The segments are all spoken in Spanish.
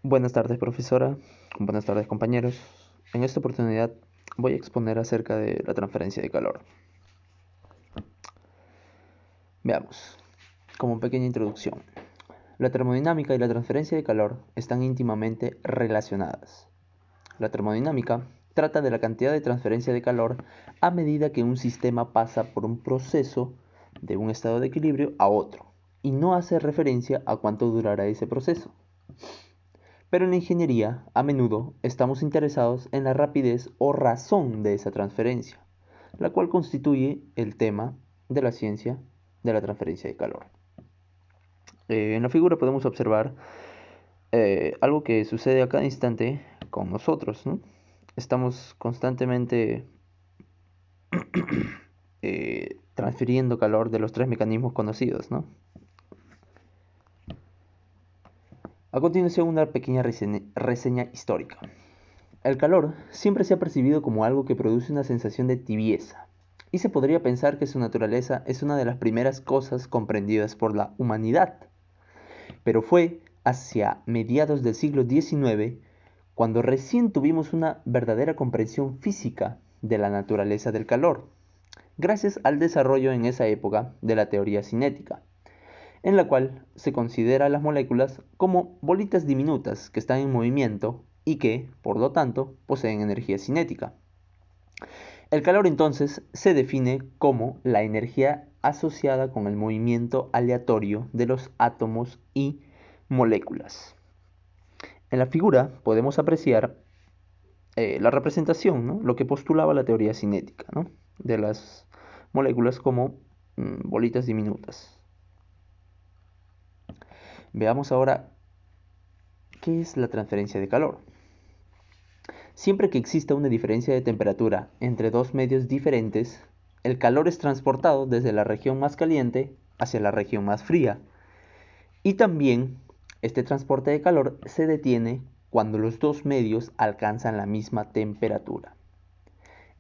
Buenas tardes, profesora. Buenas tardes, compañeros. En esta oportunidad voy a exponer acerca de la transferencia de calor. Veamos, como pequeña introducción. La termodinámica y la transferencia de calor están íntimamente relacionadas. La termodinámica trata de la cantidad de transferencia de calor a medida que un sistema pasa por un proceso de un estado de equilibrio a otro, y no hace referencia a cuánto durará ese proceso. Pero en la ingeniería, a menudo, estamos interesados en la rapidez o razón de esa transferencia, la cual constituye el tema de la ciencia de la transferencia de calor. En la figura podemos observar algo que sucede a cada instante con nosotros, ¿no? Estamos constantemente transfiriendo calor de los tres mecanismos conocidos, ¿no? A continuación, una pequeña reseña histórica. El calor siempre se ha percibido como algo que produce una sensación de tibieza, y se podría pensar que su naturaleza es una de las primeras cosas comprendidas por la humanidad. Pero fue hacia mediados del siglo XIX cuando recién tuvimos una verdadera comprensión física de la naturaleza del calor, gracias al desarrollo en esa época de la teoría cinética, en la cual se considera a las moléculas como bolitas diminutas que están en movimiento y que, por lo tanto, poseen energía cinética. El calor entonces se define como la energía asociada con el movimiento aleatorio de los átomos y moléculas. En la figura podemos apreciar la representación, ¿no? Lo que postulaba la teoría cinética, ¿no? De las moléculas como bolitas diminutas. Veamos ahora qué es la transferencia de calor. Siempre que exista una diferencia de temperatura entre dos medios diferentes, el calor es transportado desde la región más caliente hacia la región más fría. Y también este transporte de calor se detiene cuando los dos medios alcanzan la misma temperatura.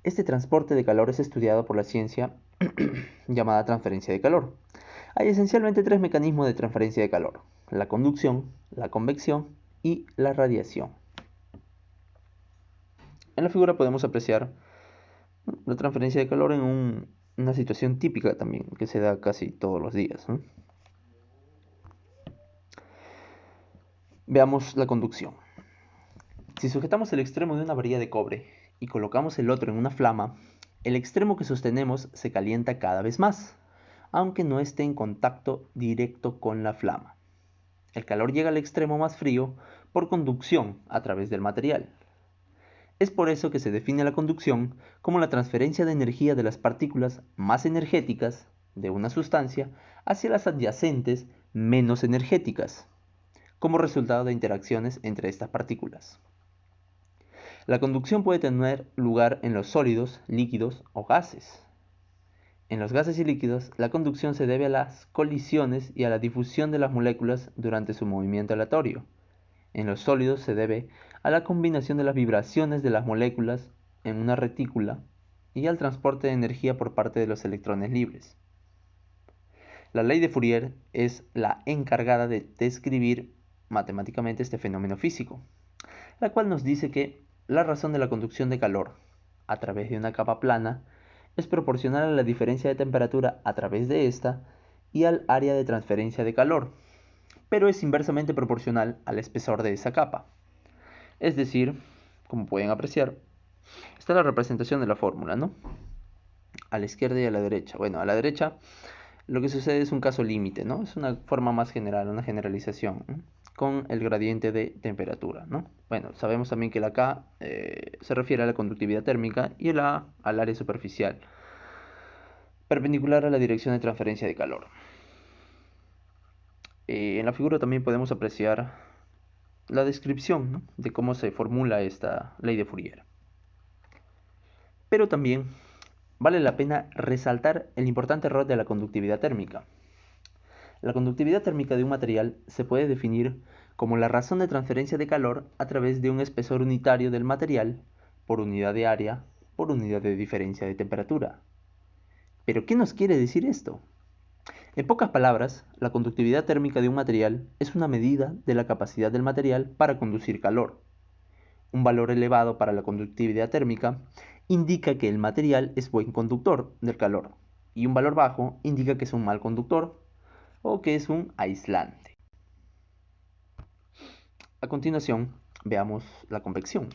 Este transporte de calor es estudiado por la ciencia llamada transferencia de calor. Hay esencialmente tres mecanismos de transferencia de calor: la conducción, la convección y la radiación. En la figura podemos apreciar la transferencia de calor en una situación típica también, que se da casi todos los días, ¿no? Veamos la conducción. Si sujetamos el extremo de una varilla de cobre y colocamos el otro en una flama, el extremo que sostenemos se calienta cada vez más, aunque no esté en contacto directo con la flama. El calor llega al extremo más frío por conducción a través del material. Es por eso que se define la conducción como la transferencia de energía de las partículas más energéticas de una sustancia hacia las adyacentes menos energéticas, como resultado de interacciones entre estas partículas. La conducción puede tener lugar en los sólidos, líquidos o gases. En los gases y líquidos, la conducción se debe a las colisiones y a la difusión de las moléculas durante su movimiento aleatorio. En los sólidos se debe a la combinación de las vibraciones de las moléculas en una retícula y al transporte de energía por parte de los electrones libres. La ley de Fourier es la encargada de describir matemáticamente este fenómeno físico, la cual nos dice que la razón de la conducción de calor a través de una capa plana es proporcional a la diferencia de temperatura a través de esta y al área de transferencia de calor, pero es inversamente proporcional al espesor de esa capa. Es decir, como pueden apreciar, está la representación de la fórmula, ¿no? A la izquierda y a la derecha. Bueno, a la derecha lo que sucede es un caso límite, ¿no? Es una forma más general, una generalización, ¿no? Con el gradiente de temperatura, ¿no? Bueno, sabemos también que la K se refiere a la conductividad térmica y el A al área superficial, perpendicular a la dirección de transferencia de calor. En la figura también podemos apreciar la descripción, ¿no?, de cómo se formula esta ley de Fourier. Pero también vale la pena resaltar el importante rol de la conductividad térmica. La conductividad térmica de un material se puede definir como la razón de transferencia de calor a través de un espesor unitario del material por unidad de área por unidad de diferencia de temperatura. ¿Pero qué nos quiere decir esto? En pocas palabras, la conductividad térmica de un material es una medida de la capacidad del material para conducir calor. Un valor elevado para la conductividad térmica indica que el material es buen conductor del calor, y un valor bajo indica que es un mal conductor o que es un aislante. A continuación, veamos la convección.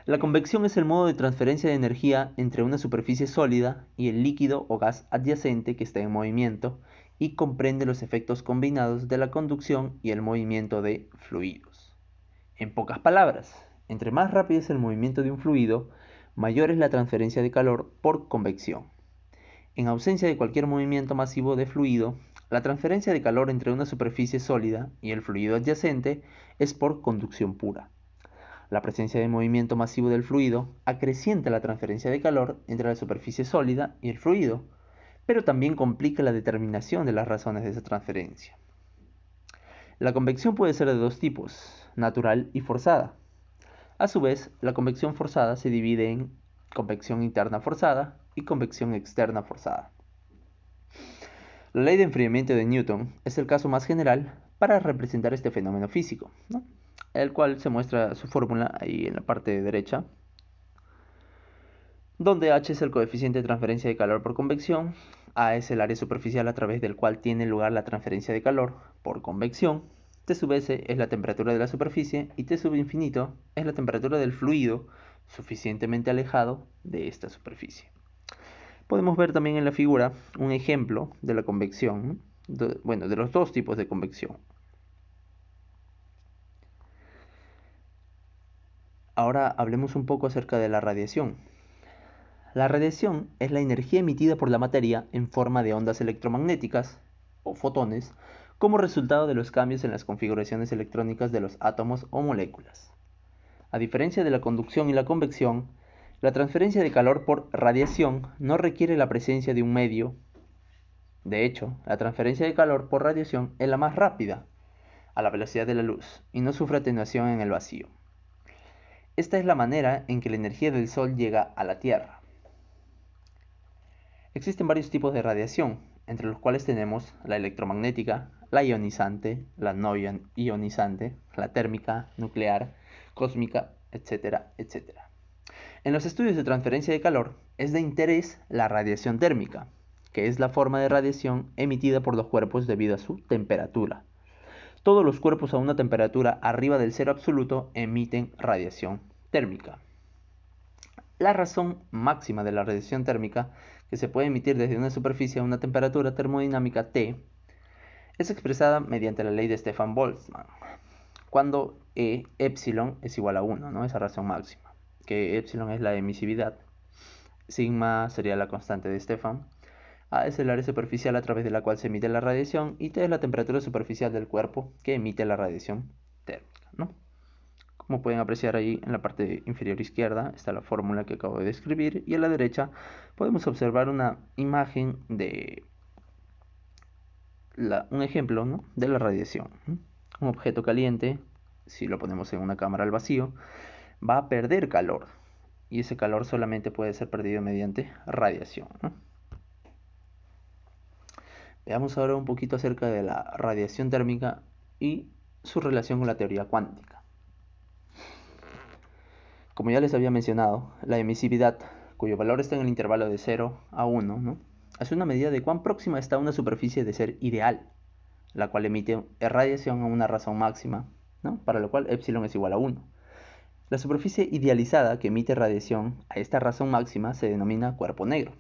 La convección es el modo de transferencia de energía entre una superficie sólida y el líquido o gas adyacente que está en movimiento y comprende los efectos combinados de la conducción y el movimiento de fluidos. En pocas palabras, entre más rápido es el movimiento de un fluido, mayor es la transferencia de calor por convección. En ausencia de cualquier movimiento masivo de fluido, la transferencia de calor entre una superficie sólida y el fluido adyacente es por conducción pura. La presencia de movimiento masivo del fluido acrecienta la transferencia de calor entre la superficie sólida y el fluido, pero también complica la determinación de las razones de esa transferencia. La convección puede ser de dos tipos, natural y forzada. A su vez, la convección forzada se divide en convección interna forzada y convección externa forzada. La ley de enfriamiento de Newton es el caso más general para representar este fenómeno físico, ¿no? El cual se muestra su fórmula ahí en la parte derecha, donde H es el coeficiente de transferencia de calor por convección, A es el área superficial a través del cual tiene lugar la transferencia de calor por convección, T sub S es la temperatura de la superficie y T sub infinito es la temperatura del fluido suficientemente alejado de esta superficie. Podemos ver también en la figura un ejemplo de la convección, de los dos tipos de convección. Ahora hablemos un poco acerca de la radiación. La radiación es la energía emitida por la materia en forma de ondas electromagnéticas, o fotones, como resultado de los cambios en las configuraciones electrónicas de los átomos o moléculas. A diferencia de la conducción y la convección, la transferencia de calor por radiación no requiere la presencia de un medio. De hecho, la transferencia de calor por radiación es la más rápida, a la velocidad de la luz, y no sufre atenuación en el vacío. Esta es la manera en que la energía del Sol llega a la Tierra. Existen varios tipos de radiación, entre los cuales tenemos la electromagnética, la ionizante, la no ionizante, la térmica, nuclear, cósmica, etcétera, etcétera. En los estudios de transferencia de calor es de interés la radiación térmica, que es la forma de radiación emitida por los cuerpos debido a su temperatura. Todos los cuerpos a una temperatura arriba del cero absoluto emiten radiación térmica. La razón máxima de la radiación térmica, que se puede emitir desde una superficie a una temperatura termodinámica T, es expresada mediante la ley de Stefan Boltzmann, cuando epsilon es igual a 1, ¿no? Esa razón máxima, que epsilon es la emisividad, sigma sería la constante de Stefan, A es el área superficial a través de la cual se emite la radiación y T es la temperatura superficial del cuerpo que emite la radiación térmica, ¿no? Como pueden apreciar ahí en la parte inferior izquierda está la fórmula que acabo de describir y a la derecha podemos observar una imagen de un ejemplo, ¿no?, de la radiación. Un objeto caliente, si lo ponemos en una cámara al vacío, va a perder calor y ese calor solamente puede ser perdido mediante radiación, ¿no? Veamos ahora un poquito acerca de la radiación térmica y su relación con la teoría cuántica. Como ya les había mencionado, la emisividad, cuyo valor está en el intervalo de 0 a 1, ¿no?, es una medida de cuán próxima está una superficie de ser ideal, la cual emite radiación a una razón máxima, ¿no?, para lo cual epsilon es igual a 1. La superficie idealizada que emite radiación a esta razón máxima se denomina cuerpo negro.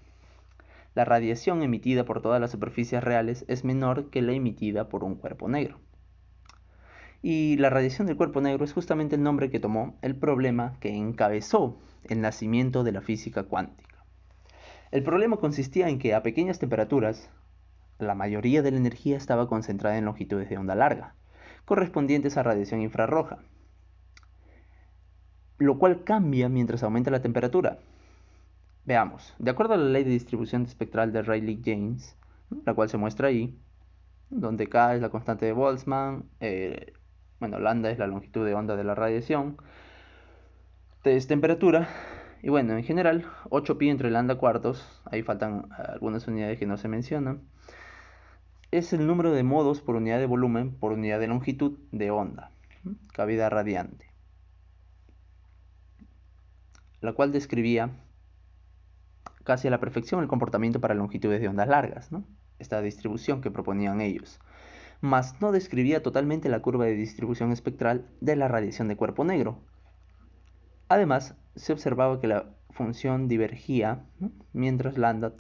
La radiación emitida por todas las superficies reales es menor que la emitida por un cuerpo negro. Y la radiación del cuerpo negro es justamente el nombre que tomó el problema que encabezó el nacimiento de la física cuántica. El problema consistía en que a pequeñas temperaturas, la mayoría de la energía estaba concentrada en longitudes de onda larga, correspondientes a radiación infrarroja, lo cual cambia mientras aumenta la temperatura. Veamos, de acuerdo a la ley de distribución espectral de Rayleigh-James, la cual se muestra ahí, donde K es la constante de Boltzmann, lambda es la longitud de onda de la radiación, T es temperatura, y bueno, en general, 8pi entre lambda cuartos, ahí faltan algunas unidades que no se mencionan, es el número de modos por unidad de volumen por unidad de longitud de onda, cavidad radiante, la cual describía casi a la perfección el comportamiento para longitudes de ondas largas, ¿no? Esta distribución que proponían ellos, mas no describía totalmente la curva de distribución espectral de la radiación de cuerpo negro. Además, se observaba que la función divergía, ¿no?, mientras lambda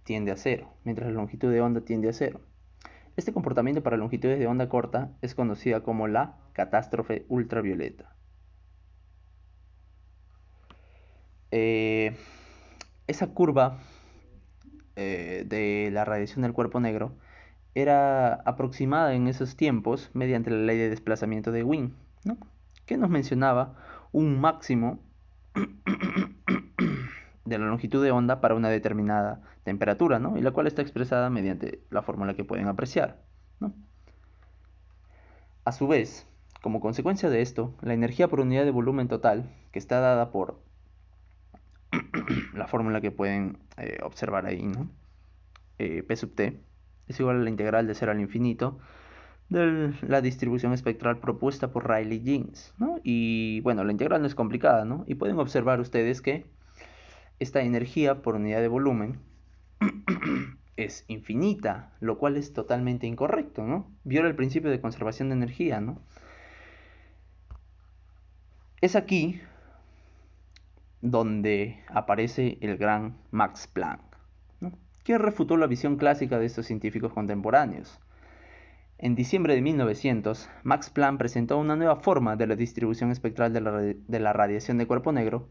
tiende a cero, mientras la longitud de onda tiende a cero. Este comportamiento para longitudes de onda corta es conocida como la catástrofe ultravioleta. Esa curva de la radiación del cuerpo negro era aproximada en esos tiempos mediante la ley de desplazamiento de Wien, ¿no?, que nos mencionaba un máximo de la longitud de onda para una determinada temperatura, ¿no?, y la cual está expresada mediante la fórmula que pueden apreciar, ¿no? A su vez, como consecuencia de esto, la energía por unidad de volumen total, que está dada por la fórmula que pueden observar ahí, ¿no?, P sub t, es igual a la integral de 0 al infinito de la distribución espectral propuesta por Rayleigh-Jeans, ¿no? Y bueno, la integral no es complicada, ¿no? Y pueden observar ustedes que esta energía por unidad de volumen es infinita, lo cual es totalmente incorrecto, ¿no? Viola el principio de conservación de energía, ¿no? Es aquí donde aparece el gran Max Planck, ¿no?, que refutó la visión clásica de estos científicos contemporáneos. En diciembre de 1900, Max Planck presentó una nueva forma de la distribución espectral de la radiación de cuerpo negro,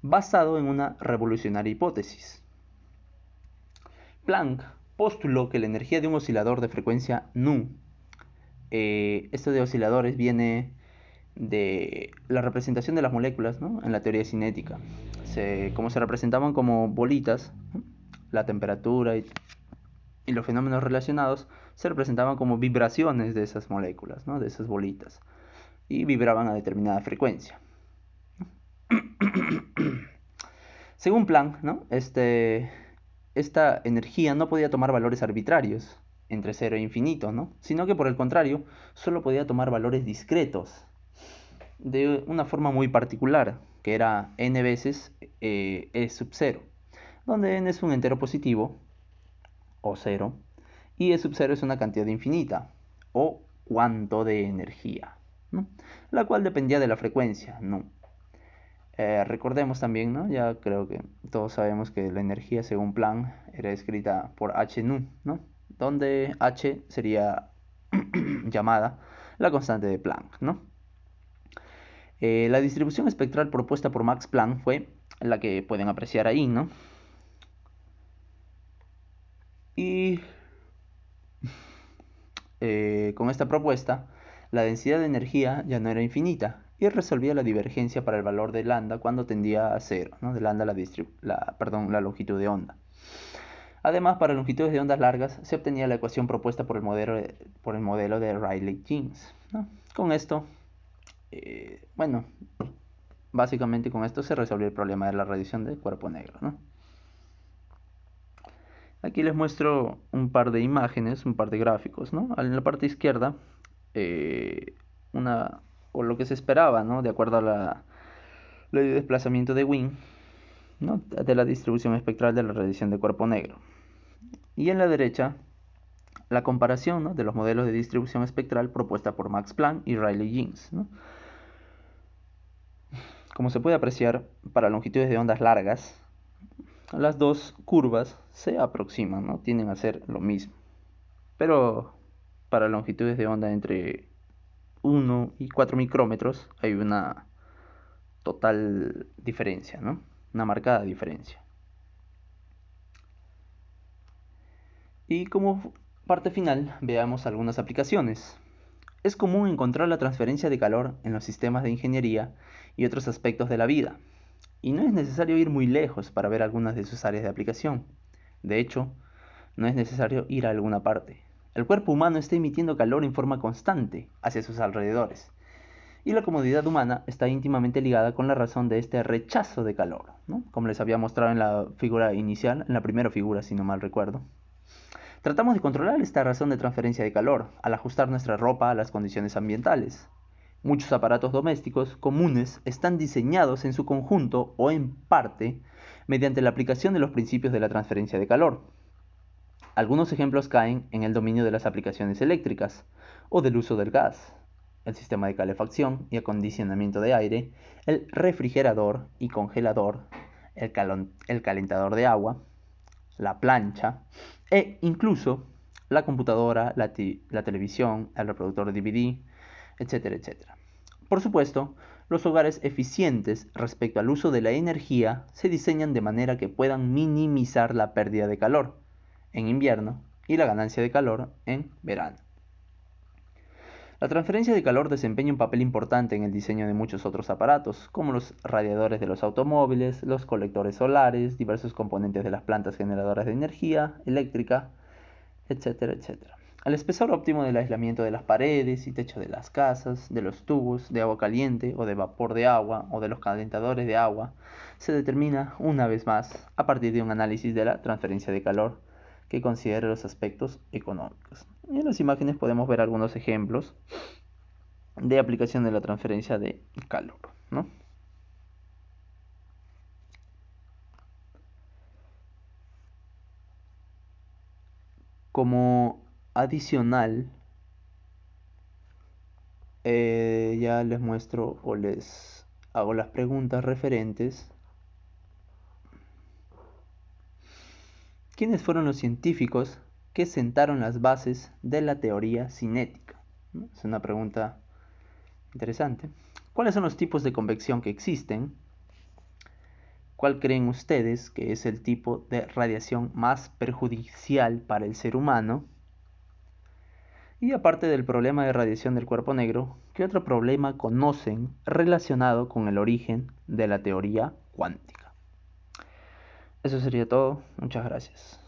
basado en una revolucionaria hipótesis. Planck postuló que la energía de un oscilador de frecuencia nu, esto de osciladores viene de la representación de las moléculas, ¿no?, en la teoría cinética. Como se representaban como bolitas, ¿no?, la temperatura y los fenómenos relacionados se representaban como vibraciones de esas moléculas, ¿no?, de esas bolitas, y vibraban a determinada frecuencia. Según Planck, ¿no?, esta energía no podía tomar valores arbitrarios entre 0 e infinito, ¿no?, sino que por el contrario, solo podía tomar valores discretos de una forma muy particular, que era n veces E sub 0, donde n es un entero positivo, o 0, y E sub 0 es una cantidad infinita, o cuanto de energía, ¿no?, la cual dependía de la frecuencia, ¿no? Recordemos también, ¿no?, ya creo que todos sabemos que la energía según Planck era escrita por h nu, ¿no?, donde h sería llamada la constante de Planck, ¿no? La distribución espectral propuesta por Max Planck fue la que pueden apreciar ahí, ¿no? Y con esta propuesta, la densidad de energía ya no era infinita y resolvía la divergencia para el valor de lambda cuando tendía a cero, ¿no?, de lambda la longitud de onda. Además, para longitudes de ondas largas se obtenía la ecuación propuesta por el modelo de Rayleigh-Jeans, ¿no? Con esto, bueno, básicamente con esto se resolvió el problema de la radiación del cuerpo negro, ¿no? Aquí les muestro un par de imágenes, un par de gráficos, ¿no? En la parte izquierda, o lo que se esperaba, ¿no?, de acuerdo a la ley de desplazamiento de Wien, ¿no?, de la distribución espectral de la radiación de cuerpo negro. Y en la derecha, la comparación, ¿no?, de los modelos de distribución espectral propuesta por Max Planck y Rayleigh-Jeans, ¿no? Como se puede apreciar, para longitudes de ondas largas, las dos curvas se aproximan, ¿no?, tienden a ser lo mismo. Pero para longitudes de onda entre 1 y 4 micrómetros hay una total diferencia, ¿no?, una marcada diferencia. Y como parte final, veamos algunas aplicaciones. Es común encontrar la transferencia de calor en los sistemas de ingeniería y otros aspectos de la vida, y no es necesario ir muy lejos para ver algunas de sus áreas de aplicación. De hecho, no es necesario ir a alguna parte. El cuerpo humano está emitiendo calor en forma constante hacia sus alrededores, y la comodidad humana está íntimamente ligada con la razón de este rechazo de calor, ¿no?, como les había mostrado en la figura inicial, en la primera figura, si no mal recuerdo. Tratamos de controlar esta razón de transferencia de calor al ajustar nuestra ropa a las condiciones ambientales. Muchos aparatos domésticos comunes están diseñados en su conjunto o en parte mediante la aplicación de los principios de la transferencia de calor. Algunos ejemplos caen en el dominio de las aplicaciones eléctricas o del uso del gas, el sistema de calefacción y acondicionamiento de aire, el refrigerador y congelador, el calentador de agua, la plancha e incluso la computadora, la televisión, el reproductor de DVD, etcétera, etcétera. Por supuesto, los hogares eficientes respecto al uso de la energía se diseñan de manera que puedan minimizar la pérdida de calor en invierno y la ganancia de calor en verano. La transferencia de calor desempeña un papel importante en el diseño de muchos otros aparatos, como los radiadores de los automóviles, los colectores solares, diversos componentes de las plantas generadoras de energía eléctrica, etcétera, etcétera. El espesor óptimo del aislamiento de las paredes y techo de las casas, de los tubos de agua caliente o de vapor de agua o de los calentadores de agua se determina una vez más a partir de un análisis de la transferencia de calor que considere los aspectos económicos. Y en las imágenes podemos ver algunos ejemplos de aplicación de la transferencia de calor, ¿no? Como adicional, ya les muestro o les hago las preguntas referentes. ¿Quiénes fueron los científicos que sentaron las bases de la teoría cinética? Es una pregunta interesante. ¿Cuáles son los tipos de convección que existen? ¿Cuál creen ustedes que es el tipo de radiación más perjudicial para el ser humano? Y aparte del problema de radiación del cuerpo negro, ¿qué otro problema conocen relacionado con el origen de la teoría cuántica? Eso sería todo. Muchas gracias.